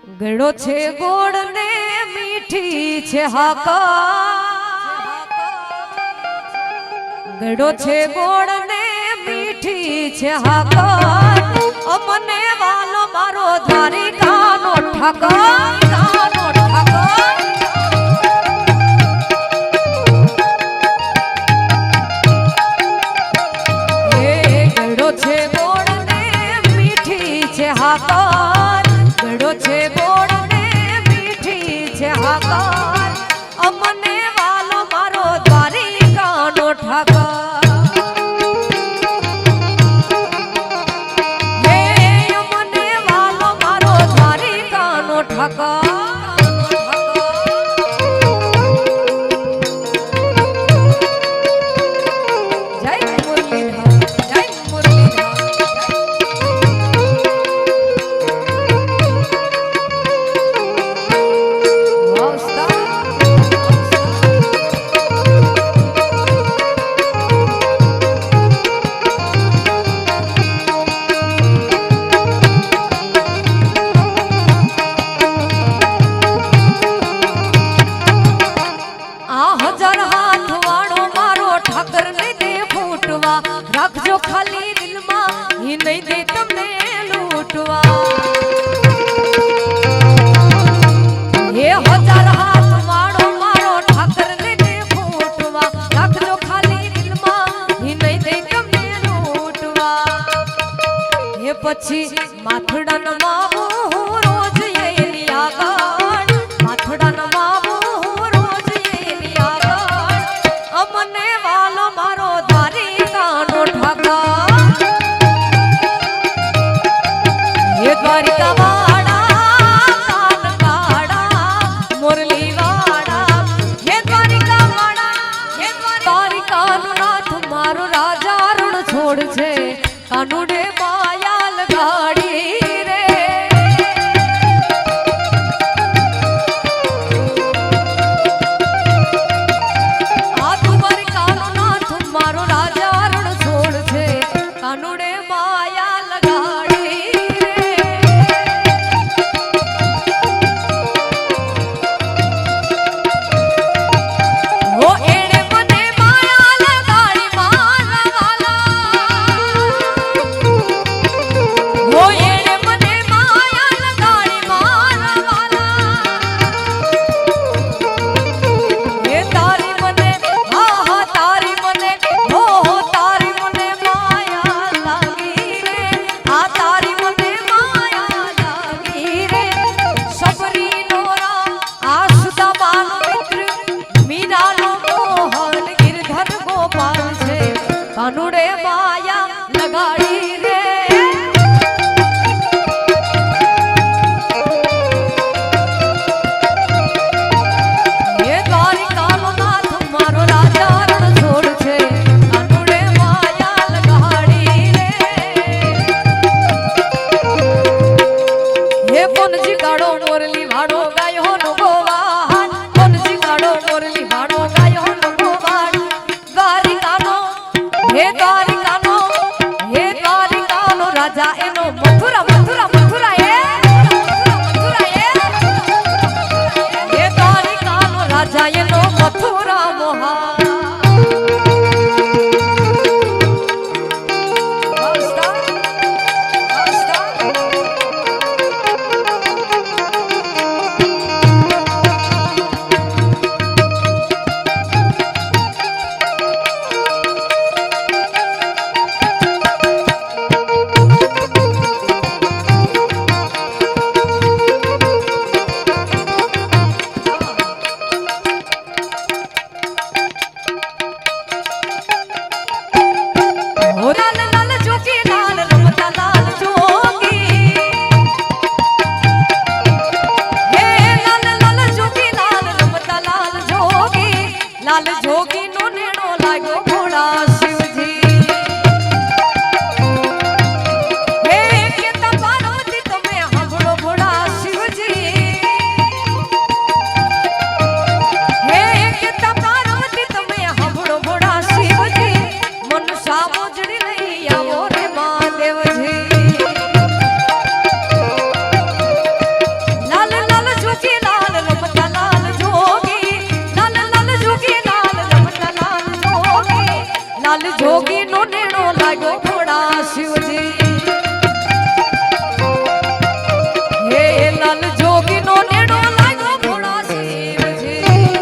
ગળો છે ગોળ ને મીઠી છે હાકા, ગળો છે ગોળ ને મીઠી છે હાકા, અમને વાલો મારો દ્વારિકાનો ઠાકર, કાનો ઠાકર. એ ગળો છે ગોળ ને મીઠી છે હાકા, ગળો છે ગોળ ને મીઠી છે હાકાર, અમને વાલો મારો દ્વારિકાનો ઠાકર. હે અમને વાલો મારો દ્વારિકાનો ઠાકર. રાખજો ખાલી દિલમાં, ઈ નહીં દે તમને લૂટવા. એ હજાર હાથ વાળો મારો ઠાકર ને દે ફૂટવા, રાખજો ખાલી દિલમાં, ઈ નહીં દે તમને લૂટવા. એ પછી માથડા નમાવું રોજ એની આગળ, માથડા નમાવું રોજ એની આગળ, અમને વાલો મારો દ્વારિકાનો ઠાકર. એ દ્વારિકા વાળા કાન કાળા મુરલી વાળા, હે દ્વારિકા વાળા, હે દ્વારિકાનો નાથ મારો રાજા રણ છોડ છે, કાનુડે માયા લગાડી રે. આ દ્વારિકાનો નાથ મારો રાજા રણ છોડ છે, કાનુડે માયા લગાડી રે. હો એણે મને માયા લગાડી મારા વાલા, હો એણે મને માયા લગાડી મારા વાલા. એ તારી મને, હા હા તારી મને, હો હો તારી મને માયા લાગી રે, આ તારી મને માયા લાગી રે. સબરીનો રામ, આ સુદામાનો મિત્ર, મીરાનો મોહન, ગિરધર ગોપાલ છે, કાનુડે માયા લગાડી રે. એ દ્વારિકાનો નાથ મારો રાજા રણ છોડ છે, કાનુડે માયા લગાડી રે. હે કોનજી ગાડો મોરલી વાડો ગાયો નો ગોવાળ, કોનજી ગાડો મોરલી વાડો ગાયો નો ગોવાળ. દ્વારિકાનો, હે દ્વારિકાનો, હે દ્વારિકાનો રાજા એનો મથુરા મથુરા મથુરા એ મથુરા એ, હે દ્વારિકાનો રાજા એનો મથુરા મોહા. લાલ જોગીનો નેડો લાગ્યો ભોળા શિવજી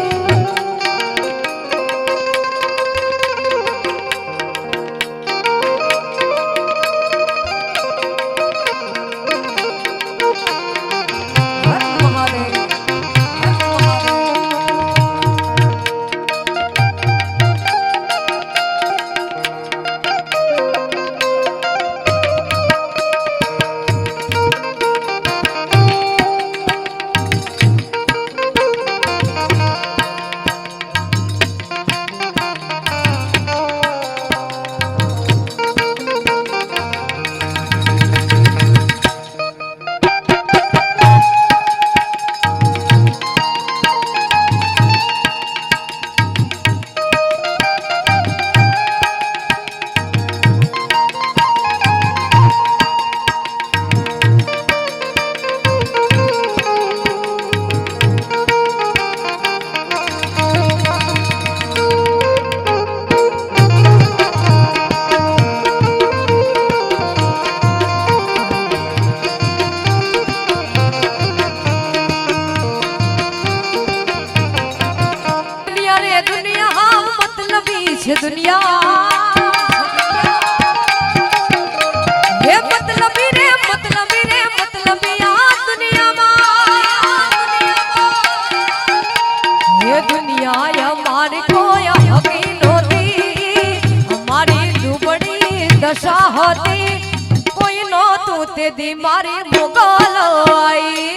છે દુનિયા હે મતલબી રે મતલબી રે મતલબી આ દુનિયામાં હે દુનિયા અમારી કોઈ હકી નહોતી અમારી દુબળી દશા હતી કોઈ નહોતું તે દી મારી મોગલ આઈ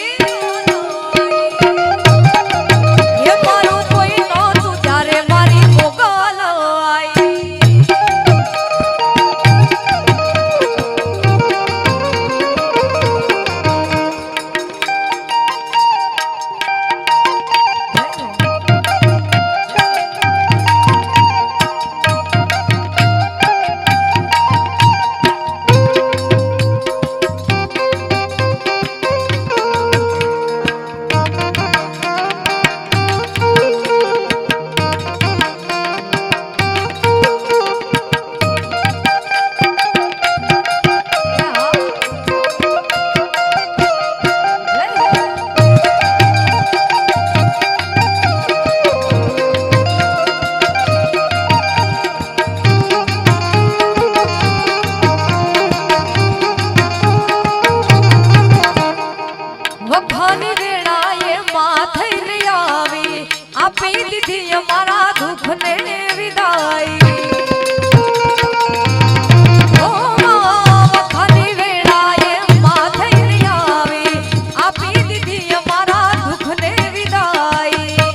વખાની વેળાએ માથે આવી આપી દીધી અમારા દુઃખને વિદાય વખાની વેળાએ માથે આવી આપી દીધી અમારા દુઃખને વિદાય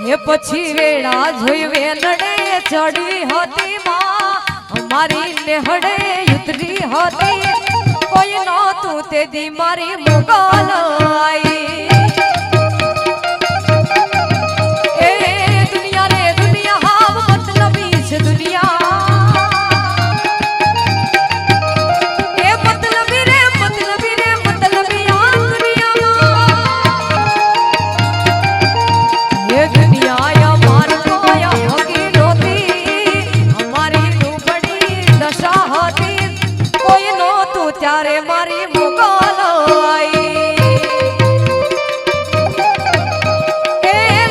એ પછી વેળા જોઈ વેલડે ચડી હતી માં અમારી નેહડે ઉતરી હતી કોઈ નહોતું તે દી મારી મોગલ આઈ